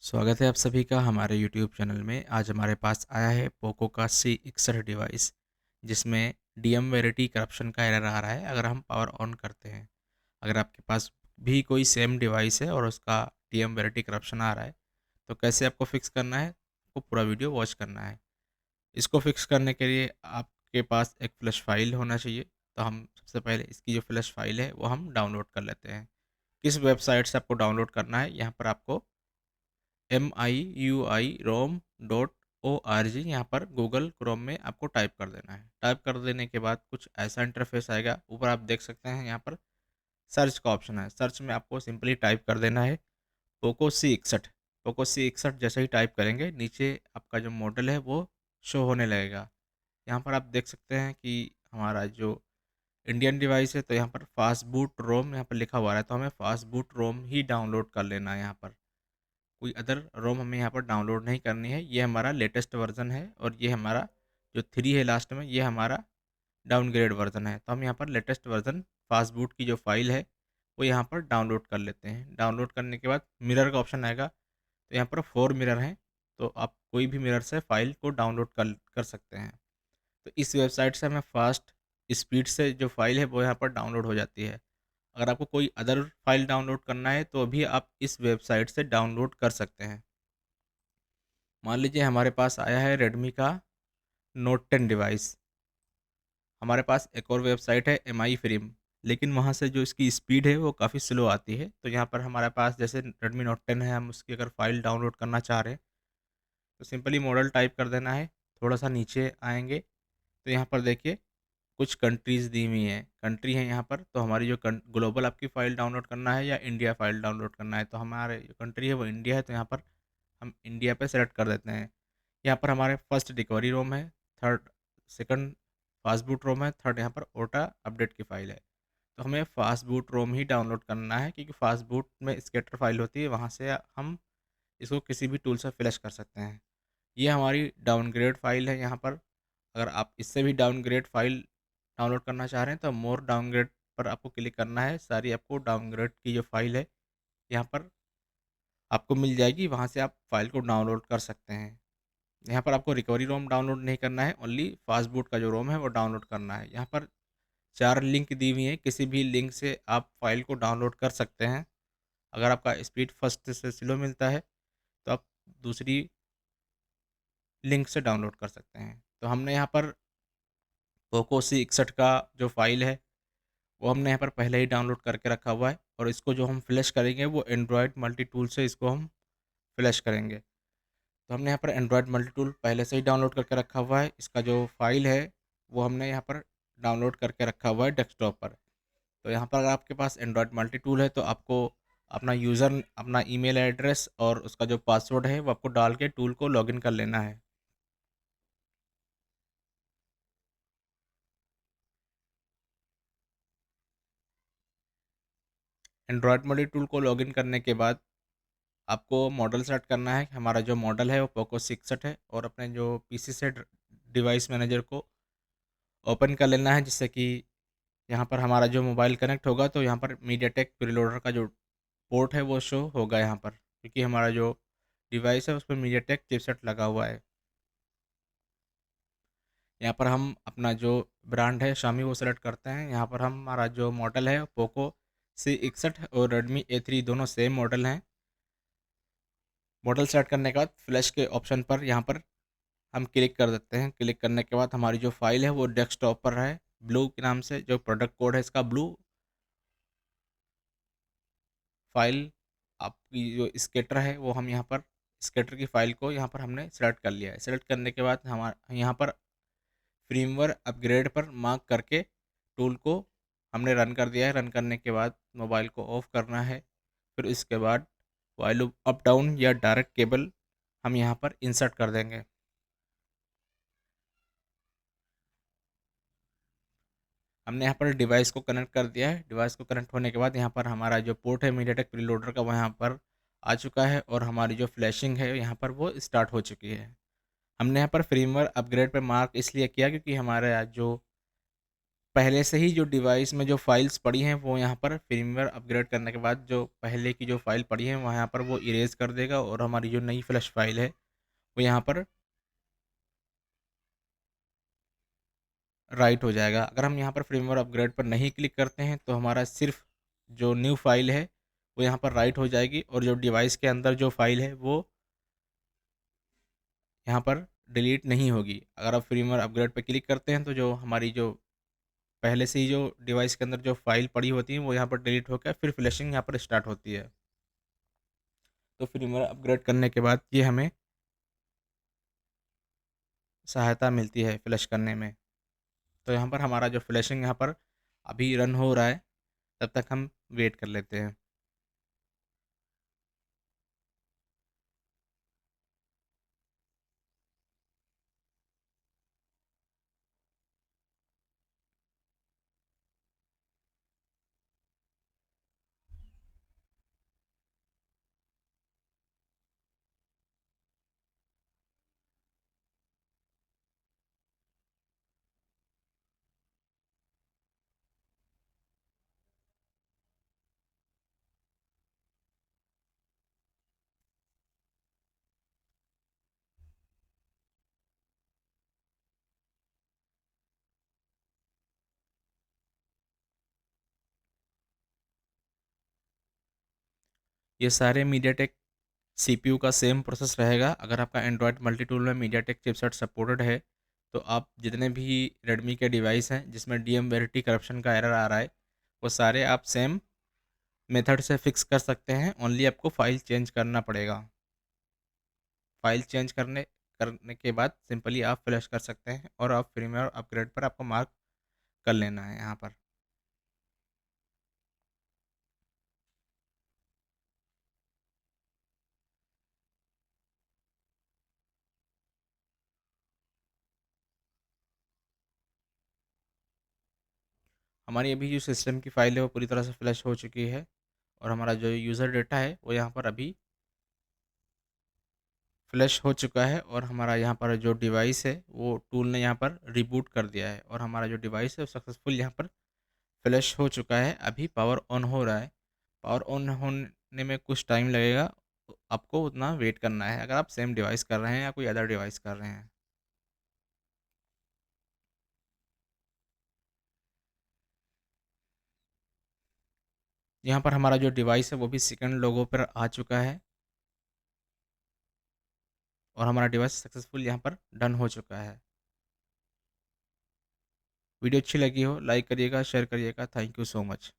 स्वागत है आप सभी का हमारे यूट्यूब चैनल में। आज हमारे पास आया है पोको का C61 डिवाइस, जिसमें डीएम वेरिटी करप्शन का एरर आ रहा है अगर हम पावर ऑन करते हैं। अगर आपके पास भी कोई सेम डिवाइस है और उसका डीएम वेरिटी करप्शन आ रहा है, तो कैसे आपको फिक्स करना है, आपको पूरा वीडियो वॉच करना है। इसको फिक्स करने के लिए आपके पास एक फ्लैश फाइल होना चाहिए। तो हम सबसे पहले इसकी जो फ्लैश फाइल है वो हम डाउनलोड कर लेते हैं। किस वेबसाइट से आपको डाउनलोड करना है, यहाँ पर आपको miuirom.org यहाँ पर गूगल क्रोम में आपको टाइप कर देना है। टाइप कर देने के बाद कुछ ऐसा इंटरफेस आएगा। ऊपर आप देख सकते हैं यहाँ पर सर्च का ऑप्शन है। सर्च में आपको सिंपली टाइप कर देना है पोको C61। पोको C61 जैसे ही टाइप करेंगे, नीचे आपका जो मॉडल है वो शो होने लगेगा। यहाँ पर आप देख सकते हैं कि हमारा जो इंडियन डिवाइस है, तो यहाँ पर फास्ट बूट रोम यहाँ पर लिखा हुआ है, तो हमें फास्ट बूट रोम ही डाउनलोड कर लेना है। यहाँ पर कोई अदर रोम हमें यहाँ पर डाउनलोड नहीं करनी है। ये हमारा लेटेस्ट वर्जन है और ये हमारा जो 3 है लास्ट में, ये हमारा डाउनग्रेड वर्जन है। तो हम यहाँ पर लेटेस्ट वर्जन फास्टबूट की जो फाइल है वो यहाँ पर डाउनलोड कर लेते हैं। डाउनलोड करने के बाद मिरर का ऑप्शन आएगा, तो यहाँ पर 4 मिरर हैं, तो आप कोई भी मिरर से फाइल को डाउनलोड कर कर सकते हैं। तो इस वेबसाइट से हमें फास्ट स्पीड से जो फाइल है वो यहाँ पर डाउनलोड हो जाती है। अगर आपको कोई अदर फाइल डाउनलोड करना है तो भी आप इस वेबसाइट से डाउनलोड कर सकते हैं। मान लीजिए हमारे पास आया है रेडमी का नोट 10 डिवाइस। हमारे पास एक और वेबसाइट है MI फ्रीम, लेकिन वहाँ से जो इसकी स्पीड है वो काफ़ी स्लो आती है। तो यहाँ पर हमारे पास जैसे रेडमी नोट 10 है, हम उसकी अगर फाइल डाउनलोड करना चाह रहे हैं तो सिंपली मॉडल टाइप कर देना है। थोड़ा सा नीचे आएंगे तो यहाँ पर देखिए कुछ कंट्रीज़ दी हुई हैं, कंट्री है यहाँ पर। तो हमारी जो ग्लोबल आपकी फ़ाइल डाउनलोड करना है या इंडिया फ़ाइल डाउनलोड करना है, तो हमारे जो कंट्री है वो इंडिया है, तो यहाँ पर हम इंडिया पे सेलेक्ट कर देते हैं। यहाँ पर हमारे फर्स्ट रिकवरी रोम है, थर्ड सेकंड फास्ट बूट रोम है, थर्ड यहाँ पर ओटा अपडेट की फ़ाइल है। तो हमें फास्ट बूट रोम ही डाउनलोड करना है, क्योंकि फास्ट बूट में स्केटर फाइल होती है, वहाँ से हम इसको किसी भी टूल से फ्लैश कर सकते हैं। ये हमारी डाउनग्रेड फाइल है यहाँ पर। अगर आप इससे भी डाउनग्रेड फाइल डाउनलोड करना चाह रहे हैं तो मोर डाउनग्रेड पर आपको क्लिक करना है। सारी आपको डाउनग्रेड की जो फाइल है यहाँ पर आपको मिल जाएगी, वहाँ से आप फाइल को डाउनलोड कर सकते हैं। यहाँ पर आपको रिकवरी रोम डाउनलोड नहीं करना है, ओनली फास्टबूट का जो रोम है वो डाउनलोड करना है। यहाँ पर 4 लिंक दी हुई हैं, किसी भी लिंक से आप फाइल को डाउनलोड कर सकते हैं। अगर आपका स्पीड फर्स्ट से स्लो मिलता है तो आप दूसरी लिंक से डाउनलोड कर सकते हैं। तो हमने यहाँ पर पोको C61 का जो फाइल है वो हमने यहाँ पर पहले ही डाउनलोड करके रखा हुआ है, और इसको जो हम फ्लैश करेंगे वो एंड्रॉयड मल्टी टूल से इसको हम फ्लैश करेंगे। तो हमने यहाँ पर एंड्रॉयड मल्टी टूल पहले से ही डाउनलोड करके रखा हुआ है। इसका जो फाइल है वो हमने यहाँ पर डाउनलोड करके रखा हुआ है डेस्कटॉप पर। तो यहाँ पर अगर आपके पास एंड्रॉयड मल्टी टूल है तो आपको अपना ईमेल एड्रेस और उसका जो पासवर्ड है वो आपको डाल के टूल को लॉगिन कर लेना है। एंड्रॉयड मल्टी टूल को लॉगिन करने के बाद आपको मॉडल सेलेक्ट करना है। हमारा जो मॉडल है वो पोको C61 है, और अपने जो पीसी से डिवाइस मैनेजर को ओपन कर लेना है, जिससे कि यहाँ पर हमारा जो मोबाइल कनेक्ट होगा तो यहाँ पर मीडियाटेक प्रीलोडर का जो पोर्ट है वो शो होगा यहाँ पर, क्योंकि हमारा जो डिवाइस है उस पर मीडियाटेक चिपसेट लगा हुआ है। यहाँ पर हम अपना जो ब्रांड है शामी वो सेलेक्ट करते हैं। यहाँ पर हमारा जो मॉडल है पोको C61 और रेडमी A3 दोनों सेम मॉडल हैं। मॉडल सेलेक्ट करने के बाद फ्लैश के ऑप्शन पर यहाँ पर हम क्लिक कर देते हैं। क्लिक करने के बाद हमारी जो फाइल है वो डेस्कटॉप पर है, ब्लू के नाम से। जो प्रोडक्ट कोड है इसका ब्लू फाइल, आपकी जो स्केटर है वो हम यहाँ पर स्केटर की फ़ाइल को यहाँ पर हमने सेलेक्ट कर लिया है। सेलेक्ट करने के बाद हमारा यहाँ पर फ्रीमवेयर अपग्रेड पर मार्क करके टूल को हमने रन कर दिया है। रन करने के बाद मोबाइल को ऑफ करना है। फिर इसके बाद वाइल अप डाउन या डायरेक्ट केबल हम यहाँ पर इंसर्ट कर देंगे। हमने यहाँ पर डिवाइस को कनेक्ट कर दिया है। डिवाइस को कनेक्ट होने के बाद यहाँ पर हमारा जो पोर्ट है मीडियाटेक प्रीलोडर का वो यहाँ पर आ चुका है, और हमारी जो फ्लैशिंग है यहाँ पर वो स्टार्ट हो चुकी है। हमने यहाँ पर फर्मवेयर अपग्रेड पे मार्क इसलिए किया क्योंकि हमारा जो पहले से ही जो डिवाइस में जो फाइल्स पड़ी हैं वो यहाँ पर firmware अपग्रेड करने के बाद जो पहले की जो फाइल पड़ी है वहाँ पर वो इरेज़ कर देगा और हमारी जो नई फ्लैश फाइल है वो यहाँ पर राइट हो जाएगा। अगर हम यहाँ पर firmware अपग्रेड पर नहीं क्लिक करते हैं तो हमारा सिर्फ़ जो न्यू फाइल है वो यहाँ पर राइट हो जाएगी और जो डिवाइस के अंदर जो फाइल है वो यहाँ पर डिलीट नहीं होगी। अगर आप firmware अपग्रेड पे क्लिक करते हैं तो जो हमारी जो पहले से ही जो डिवाइस के अंदर जो फाइल पड़ी होती है वो यहाँ पर डिलीट होकर फिर फ्लैशिंग यहाँ पर स्टार्ट होती है। तो firmware अपग्रेड करने के बाद ये हमें सहायता मिलती है फ्लैश करने में। तो यहाँ पर हमारा जो फ्लैशिंग यहाँ पर अभी रन हो रहा है, तब तक हम वेट कर लेते हैं। ये सारे मीडियाटेक सीपीयू का सेम प्रोसेस रहेगा। अगर आपका एंड्रॉयड मल्टी टूल में मीडियाटेक चिपसेट सपोर्टेड है तो आप जितने भी रेडमी के डिवाइस हैं जिसमें डीएम वेरिटी करप्शन का एरर आ रहा है वो सारे आप सेम मेथड से फिक्स कर सकते हैं। ओनली आपको फाइल चेंज करना पड़ेगा। फाइल चेंज करने करने के बाद सिंपली आप फ्लैश कर सकते हैं और आप firmware अपग्रेड पर आपको मार्क कर लेना है यहाँ पर। हमारी अभी जो सिस्टम की फ़ाइल है वो पूरी तरह से फ्लश हो चुकी है और हमारा जो यूज़र डेटा है वो यहाँ पर अभी फ्लश हो चुका है और हमारा यहाँ पर जो डिवाइस है वो टूल ने यहाँ पर रिबूट कर दिया है और हमारा जो डिवाइस है वो सक्सेसफुल यहाँ पर फ्लश हो चुका है। अभी पावर ऑन हो रहा है। पावर ऑन होने में कुछ टाइम लगेगा, तो आपको उतना वेट करना है अगर आप सेम डिवाइस कर रहे हैं या कोई अदर डिवाइस कर रहे हैं। यहाँ पर हमारा जो डिवाइस है वो भी सेकंड लोगो पर आ चुका है और हमारा डिवाइस सक्सेसफुल यहाँ पर डन हो चुका है। वीडियो अच्छी लगी हो लाइक करिएगा, शेयर करिएगा। Thank you so much.